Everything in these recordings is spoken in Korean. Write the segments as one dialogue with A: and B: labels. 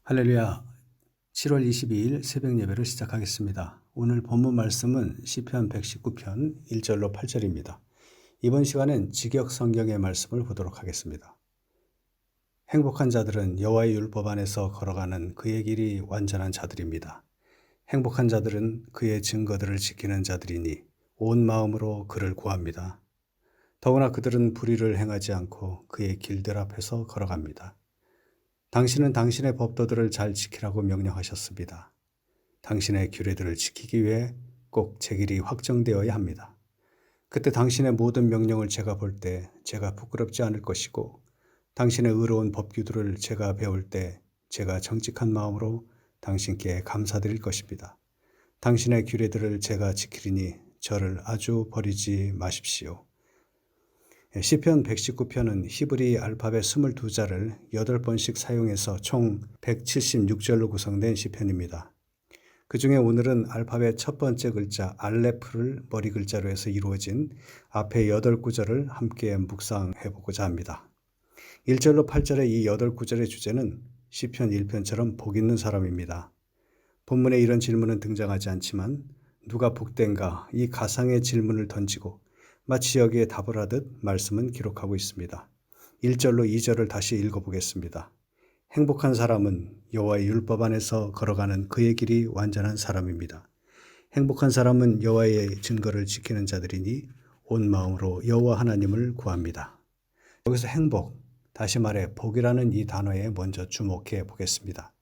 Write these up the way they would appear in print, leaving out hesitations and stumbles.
A: 할렐루야. 7월 22일 새벽 예배를 시작하겠습니다. 오늘 본문 말씀은 시편 119편 1절로 8절입니다. 이번 시간엔 직역 성경의 말씀을 보도록 하겠습니다. 행복한 자들은 여호와의 율법 안에서 걸어가는 그의 길이 완전한 자들입니다. 행복한 자들은 그의 증거들을 지키는 자들이니 온 마음으로 그를 구합니다. 더구나 그들은 불의를 행하지 않고 그의 길들 앞에서 걸어갑니다. 당신은 당신의 법도들을 잘 지키라고 명령하셨습니다. 당신의 규례들을 지키기 위해 꼭 제 길이 확정되어야 합니다. 그때 당신의 모든 명령을 제가 볼 때 제가 부끄럽지 않을 것이고 당신의 의로운 법규들을 제가 배울 때 제가 정직한 마음으로 당신께 감사드릴 것입니다. 당신의 규례들을 제가 지키리니 저를 아주 버리지 마십시오. 시편 119편은 히브리 알파벳 22자를 8번씩 사용해서 총 176절로 구성된 시편입니다. 그 중에 오늘은 알파벳 첫 번째 글자 알레프를 머리 글자로 해서 이루어진 앞에 8구절을 함께 묵상해 보고자 합니다. 1절로 8절의 이 8구절의 주제는 시편 1편처럼 복 있는 사람입니다. 본문에 이런 질문은 등장하지 않지만 누가 복된가 이 가상의 질문을 던지고 마치 여기에 답을 하듯 말씀은 기록하고 있습니다. 1절로 2절을 다시 읽어보겠습니다. 행복한 사람은 여호와의 율법 안에서 걸어가는 그의 길이 완전한 사람입니다. 행복한 사람은 여호와의 증거를 지키는 자들이니 온 마음으로 여호와 하나님을 구합니다. 여기서 행복, 다시 말해 복이라는 이 단어에 먼저 주목해 보겠습니다.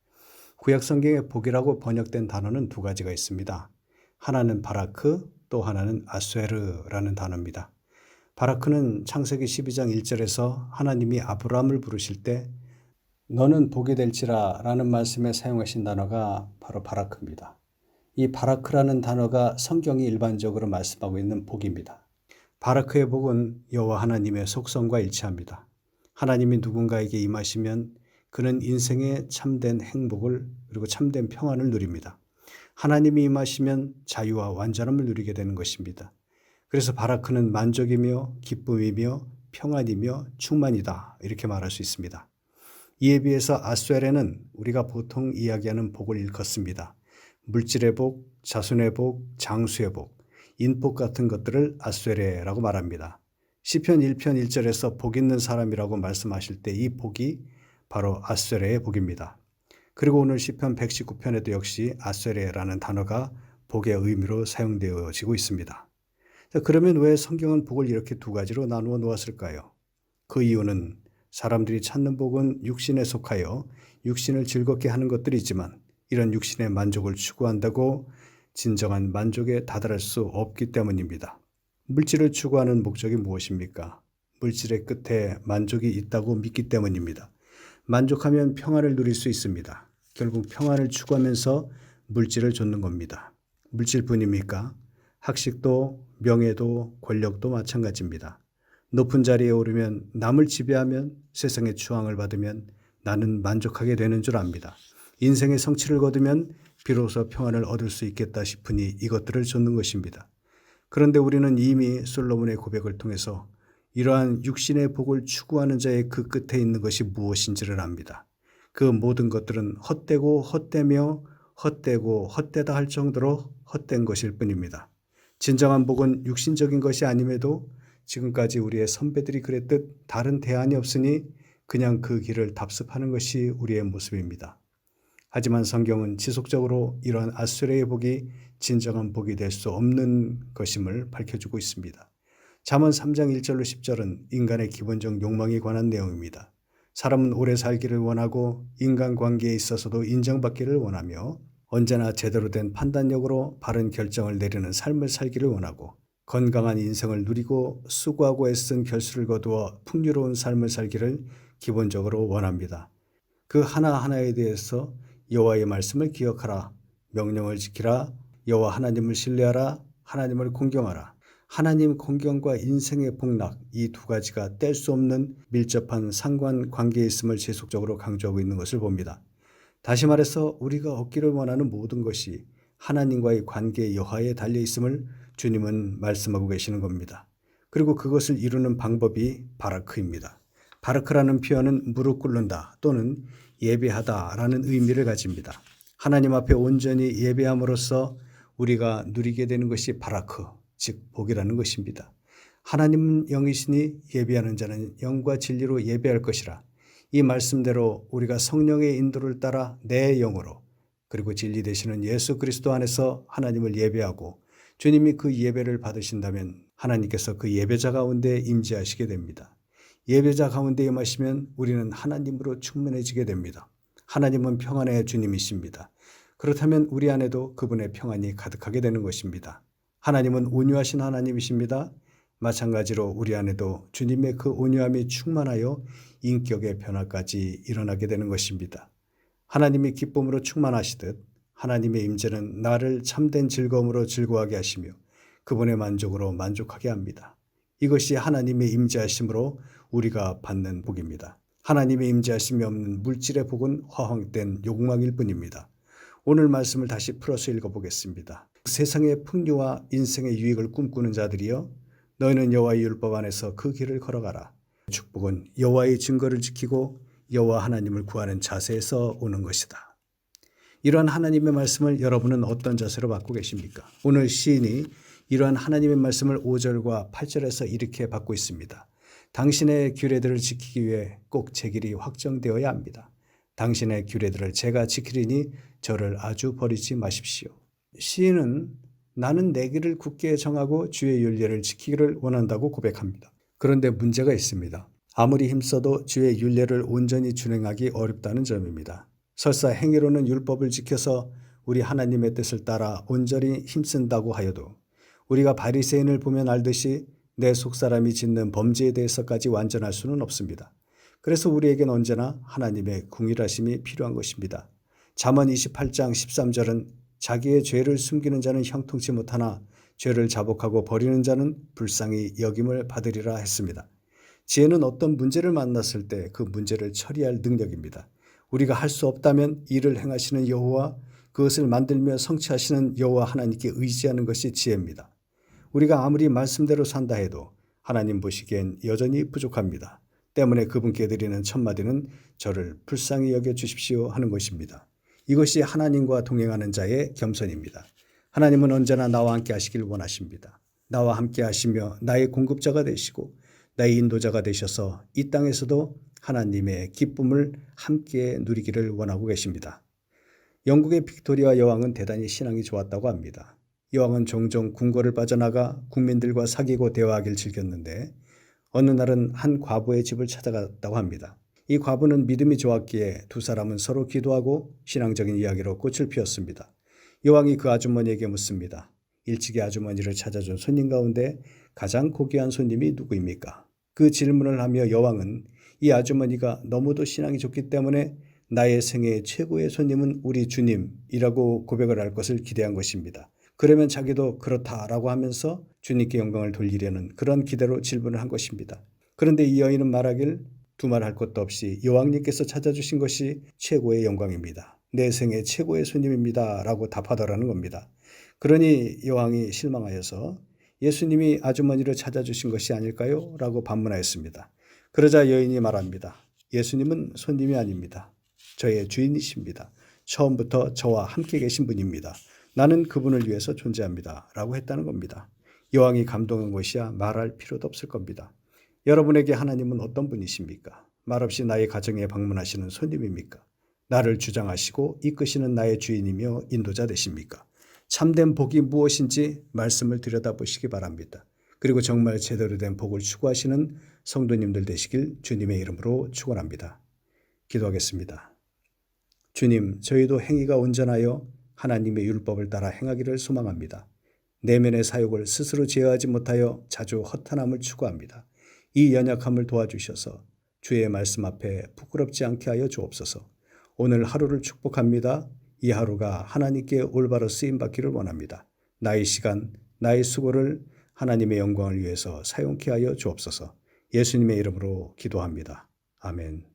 A: 구약 성경에 복이라고 번역된 단어는 두 가지가 있습니다. 하나는 바라크, 또 하나는 아스웨르라는 단어입니다. 바라크는 창세기 12장 1절에서 하나님이 아브라함을 부르실 때 너는 복이 될지라 라는 말씀에 사용하신 단어가 바로 바라크입니다. 이 바라크라는 단어가 성경이 일반적으로 말씀하고 있는 복입니다. 바라크의 복은 여호와 하나님의 속성과 일치합니다. 하나님이 누군가에게 임하시면 그는 인생의 참된 행복을 그리고 참된 평안을 누립니다. 하나님이 임하시면 자유와 완전함을 누리게 되는 것입니다. 그래서 바라크는 만족이며 기쁨이며 평안이며 충만이다 이렇게 말할 수 있습니다. 이에 비해서 아스웨레는 우리가 보통 이야기하는 복을 일컫습니다. 물질의 복, 자손의 복, 장수의 복, 인복 같은 것들을 아스웨레라고 말합니다. 시편 1편 1절에서 복 있는 사람이라고 말씀하실 때 이 복이 바로 아스웨레의 복입니다. 그리고 오늘 시편 119편에도 역시 아스웨레라는 단어가 복의 의미로 사용되어지고 있습니다. 그러면 왜 성경은 복을 이렇게 두 가지로 나누어 놓았을까요? 그 이유는 사람들이 찾는 복은 육신에 속하여 육신을 즐겁게 하는 것들이지만 이런 육신의 만족을 추구한다고 진정한 만족에 다다를 수 없기 때문입니다. 물질을 추구하는 목적이 무엇입니까? 물질의 끝에 만족이 있다고 믿기 때문입니다. 만족하면 평안을 누릴 수 있습니다. 결국 평안을 추구하면서 물질을 좇는 겁니다. 물질뿐입니까? 학식도 명예도 권력도 마찬가지입니다. 높은 자리에 오르면 남을 지배하면 세상의 추앙을 받으면 나는 만족하게 되는 줄 압니다. 인생의 성취를 거두면 비로소 평안을 얻을 수 있겠다 싶으니 이것들을 좇는 것입니다. 그런데 우리는 이미 솔로몬의 고백을 통해서 이러한 육신의 복을 추구하는 자의 그 끝에 있는 것이 무엇인지를 압니다. 그 모든 것들은 헛되고 헛되며 헛되고 헛되다 할 정도로 헛된 것일 뿐입니다. 진정한 복은 육신적인 것이 아님에도 지금까지 우리의 선배들이 그랬듯 다른 대안이 없으니 그냥 그 길을 답습하는 것이 우리의 모습입니다. 하지만 성경은 지속적으로 이러한 아스레의 복이 진정한 복이 될 수 없는 것임을 밝혀주고 있습니다. 잠언 3장 1절로 10절은 인간의 기본적 욕망에 관한 내용입니다. 사람은 오래 살기를 원하고 인간관계에 있어서도 인정받기를 원하며 언제나 제대로 된 판단력으로 바른 결정을 내리는 삶을 살기를 원하고 건강한 인생을 누리고 수고하고 애쓴 결실을 거두어 풍요로운 삶을 살기를 기본적으로 원합니다. 그 하나하나에 대해서 여호와의 말씀을 기억하라, 명령을 지키라, 여호와 하나님을 신뢰하라, 하나님을 공경하라. 하나님 공경과 인생의 복락 이 두 가지가 뗄 수 없는 밀접한 상관관계에 있음을 지속적으로 강조하고 있는 것을 봅니다. 다시 말해서 우리가 얻기를 원하는 모든 것이 하나님과의 관계 여하에 달려 있음을 주님은 말씀하고 계시는 겁니다. 그리고 그것을 이루는 방법이 바라크입니다. 바르크라는 표현은 무릎 꿇는다 또는 예배하다라는 의미를 가집니다. 하나님 앞에 온전히 예배함으로써 우리가 누리게 되는 것이 바라크, 즉 복이라는 것입니다. 하나님은 영이시니 예배하는 자는 영과 진리로 예배할 것이라. 이 말씀대로 우리가 성령의 인도를 따라 내 영으로 그리고 진리 되시는 예수 그리스도 안에서 하나님을 예배하고 주님이 그 예배를 받으신다면 하나님께서 그 예배자 가운데 임재하시게 됩니다. 예배자 가운데 임하시면 우리는 하나님으로 충만해지게 됩니다. 하나님은 평안의 주님이십니다. 그렇다면 우리 안에도 그분의 평안이 가득하게 되는 것입니다. 하나님은 온유하신 하나님이십니다. 마찬가지로 우리 안에도 주님의 그 온유함이 충만하여 인격의 변화까지 일어나게 되는 것입니다. 하나님이 기쁨으로 충만하시듯 하나님의 임재는 나를 참된 즐거움으로 즐거워하게 하시며 그분의 만족으로 만족하게 합니다. 이것이 하나님의 임재하심으로 우리가 받는 복입니다. 하나님의 임재하심이 없는 물질의 복은 허황된 욕망일 뿐입니다. 오늘 말씀을 다시 풀어서 읽어보겠습니다. 세상의 풍요와 인생의 유익을 꿈꾸는 자들이여 너희는 여호와의 율법 안에서 그 길을 걸어가라. 축복은 여호와의 증거를 지키고 여호와 하나님을 구하는 자세에서 오는 것이다. 이러한 하나님의 말씀을 여러분은 어떤 자세로 받고 계십니까? 오늘 시인이 이러한 하나님의 말씀을 5절과 8절에서 이렇게 받고 있습니다. 당신의 규례들을 지키기 위해 꼭 제 길이 확정되어야 합니다. 당신의 규례들을 제가 지키리니 저를 아주 버리지 마십시오. 시인은 나는 내 길을 굳게 정하고 주의 율례를 지키기를 원한다고 고백합니다. 그런데 문제가 있습니다. 아무리 힘써도 주의 율례를 온전히 준행하기 어렵다는 점입니다. 설사 행위로는 율법을 지켜서 우리 하나님의 뜻을 따라 온전히 힘쓴다고 하여도 우리가 바리새인을 보면 알듯이 내 속사람이 짓는 범죄에 대해서까지 완전할 수는 없습니다. 그래서 우리에겐 언제나 하나님의 궁일하심이 필요한 것입니다. 잠언 28장 13절은 자기의 죄를 숨기는 자는 형통치 못하나 죄를 자복하고 버리는 자는 불쌍히 여김을 받으리라 했습니다. 지혜는 어떤 문제를 만났을 때 그 문제를 처리할 능력입니다. 우리가 할 수 없다면 이를 행하시는 여호와 그것을 만들며 성취하시는 여호와 하나님께 의지하는 것이 지혜입니다. 우리가 아무리 말씀대로 산다 해도 하나님 보시기엔 여전히 부족합니다. 때문에 그분께 드리는 첫마디는 저를 불쌍히 여겨주십시오 하는 것입니다. 이것이 하나님과 동행하는 자의 겸손입니다. 하나님은 언제나 나와 함께 하시길 원하십니다. 나와 함께 하시며 나의 공급자가 되시고 나의 인도자가 되셔서 이 땅에서도 하나님의 기쁨을 함께 누리기를 원하고 계십니다. 영국의 빅토리아 여왕은 대단히 신앙이 좋았다고 합니다. 여왕은 종종 궁궐을 빠져나가 국민들과 사귀고 대화하길 즐겼는데 어느 날은 한 과부의 집을 찾아갔다고 합니다. 이 과부는 믿음이 좋았기에 두 사람은 서로 기도하고 신앙적인 이야기로 꽃을 피웠습니다. 여왕이 그 아주머니에게 묻습니다. 일찍이 아주머니를 찾아준 손님 가운데 가장 고귀한 손님이 누구입니까? 그 질문을 하며 여왕은 이 아주머니가 너무도 신앙이 좋기 때문에 나의 생애 최고의 손님은 우리 주님이라고 고백을 할 것을 기대한 것입니다. 그러면 자기도 그렇다라고 하면서 주님께 영광을 돌리려는 그런 기대로 질문을 한 것입니다. 그런데 이 여인은 말하길 두말할 것도 없이 여왕님께서 찾아주신 것이 최고의 영광입니다. 내 생애 최고의 손님입니다. 라고 답하더라는 겁니다. 그러니 여왕이 실망하여서 예수님이 아주머니를 찾아주신 것이 아닐까요? 라고 반문하였습니다. 그러자 여인이 말합니다. 예수님은 손님이 아닙니다. 저의 주인이십니다. 처음부터 저와 함께 계신 분입니다. 나는 그분을 위해서 존재합니다. 라고 했다는 겁니다. 여왕이 감동한 것이야 말할 필요도 없을 겁니다. 여러분에게 하나님은 어떤 분이십니까? 말없이 나의 가정에 방문하시는 손님입니까? 나를 주장하시고 이끄시는 나의 주인이며 인도자 되십니까? 참된 복이 무엇인지 말씀을 들여다보시기 바랍니다. 그리고 정말 제대로 된 복을 추구하시는 성도님들 되시길 주님의 이름으로 축원합니다. 기도하겠습니다. 주님, 저희도 행위가 온전하여 하나님의 율법을 따라 행하기를 소망합니다. 내면의 사욕을 스스로 제어하지 못하여 자주 허탄함을 추구합니다. 이 연약함을 도와주셔서 주의 말씀 앞에 부끄럽지 않게 하여 주옵소서. 오늘 하루를 축복합니다. 이 하루가 하나님께 올바로 쓰임받기를 원합니다. 나의 시간, 나의 수고를 하나님의 영광을 위해서 사용케 하여 주옵소서. 예수님의 이름으로 기도합니다. 아멘.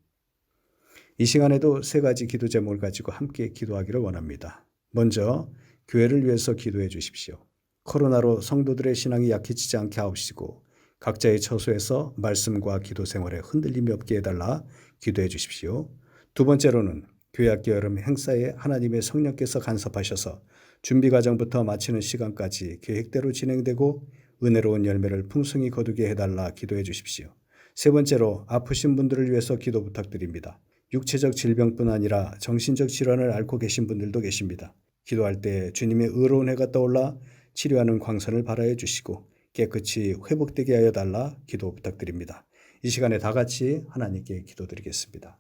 A: 이 시간에도 세 가지 기도 제목을 가지고 함께 기도하기를 원합니다. 먼저 교회를 위해서 기도해 주십시오. 코로나로 성도들의 신앙이 약해지지 않게 하옵시고 각자의 처소에서 말씀과 기도 생활에 흔들림이 없게 해달라 기도해 주십시오. 두 번째로는 교회학교 여름 행사에 하나님의 성령께서 간섭하셔서 준비 과정부터 마치는 시간까지 계획대로 진행되고 은혜로운 열매를 풍성히 거두게 해달라 기도해 주십시오. 세 번째로 아프신 분들을 위해서 기도 부탁드립니다. 육체적 질병뿐 아니라 정신적 질환을 앓고 계신 분들도 계십니다. 기도할 때 주님의 의로운 해가 떠올라 치료하는 광선을 발하여 주시고 깨끗이 회복되게 하여 달라 기도 부탁드립니다. 이 시간에 다 같이 하나님께 기도드리겠습니다.